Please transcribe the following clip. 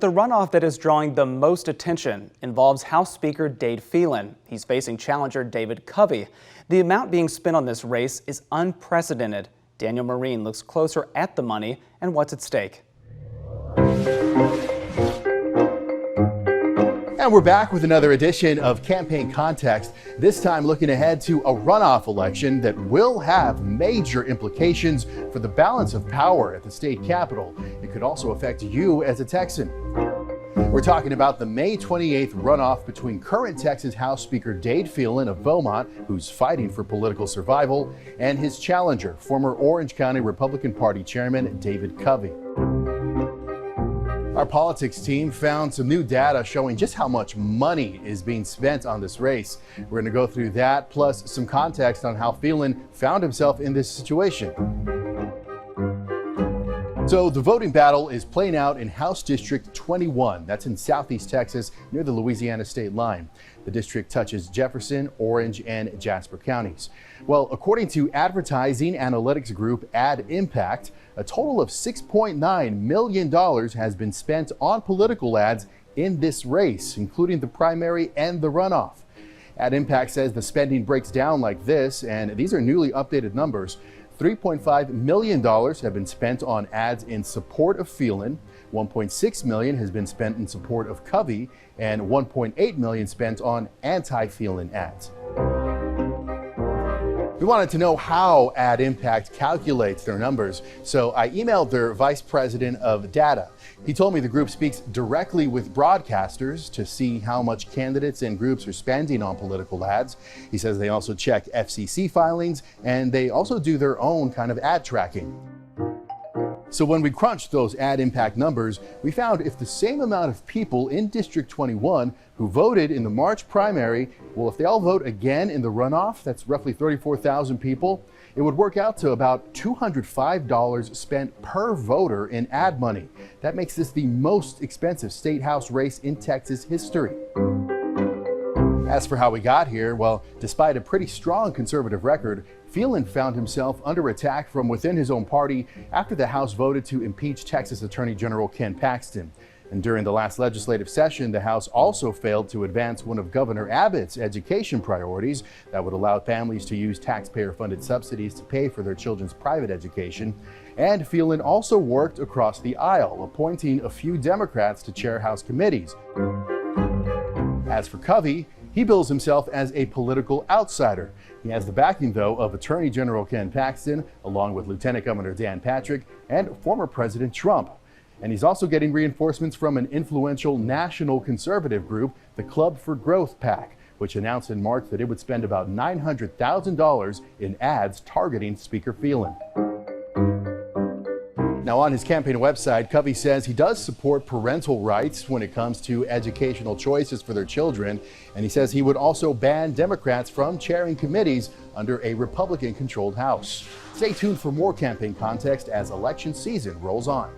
The runoff that is drawing the most attention involves House Speaker Dade Phelan. He's facing challenger David Covey. The amount being spent on this race is unprecedented. Daniel Marine looks closer at the money and what's at stake. And we're back with another edition of Campaign Context, this time looking ahead to a runoff election that will have major implications for the balance of power at the state capitol. It could also affect you as a Texan. We're talking about the May 28th runoff between current Texas House Speaker Dade Phelan of Beaumont, who's fighting for political survival, and his challenger, former Orange County Republican Party Chairman David Covey. Our politics team found some new data showing just how much money is being spent on this race. We're going to go through that, plus some context on how Phelan found himself in this situation. So the voting battle is playing out in House District 21. That's in southeast Texas near the Louisiana state line. The district touches Jefferson, Orange, and Jasper counties. Well, according to advertising analytics group Ad Impact, a total of $6.9 million has been spent on political ads in this race, including the primary and the runoff. Ad Impact says the spending breaks down like this, and these are newly updated numbers. $3.5 million have been spent on ads in support of Phelan, $1.6 million has been spent in support of Covey, and $1.8 million spent on anti-Phelan ads. We wanted to know how Ad Impact calculates their numbers, so I emailed their vice president of data. He told me the group speaks directly with broadcasters to see how much candidates and groups are spending on political ads. He says they also check FCC filings, and they also do their own kind of ad tracking. So when we crunched those Ad Impact numbers, we found if the same amount of people in District 21 who voted in the March primary, well, if they all vote again in the runoff, that's roughly 34,000 people, it would work out to about $205 spent per voter in ad money. That makes this the most expensive state house race in Texas history. As for how we got here, well, despite a pretty strong conservative record, Phelan found himself under attack from within his own party after the House voted to impeach Texas Attorney General Ken Paxton. And during the last legislative session, the House also failed to advance one of Governor Abbott's education priorities that would allow families to use taxpayer-funded subsidies to pay for their children's private education. And Phelan also worked across the aisle, appointing a few Democrats to chair House committees. As for Covey, he bills himself as a political outsider. He has the backing, though, of Attorney General Ken Paxton, along with Lieutenant Governor Dan Patrick and former President Trump. And he's also getting reinforcements from an influential national conservative group, the Club for Growth PAC, which announced in March that it would spend about $900,000 in ads targeting Speaker Phelan. Now, on his campaign website, Covey says he does support parental rights when it comes to educational choices for their children, and he says he would also ban Democrats from chairing committees under a Republican-controlled House. Stay tuned for more campaign context as election season rolls on.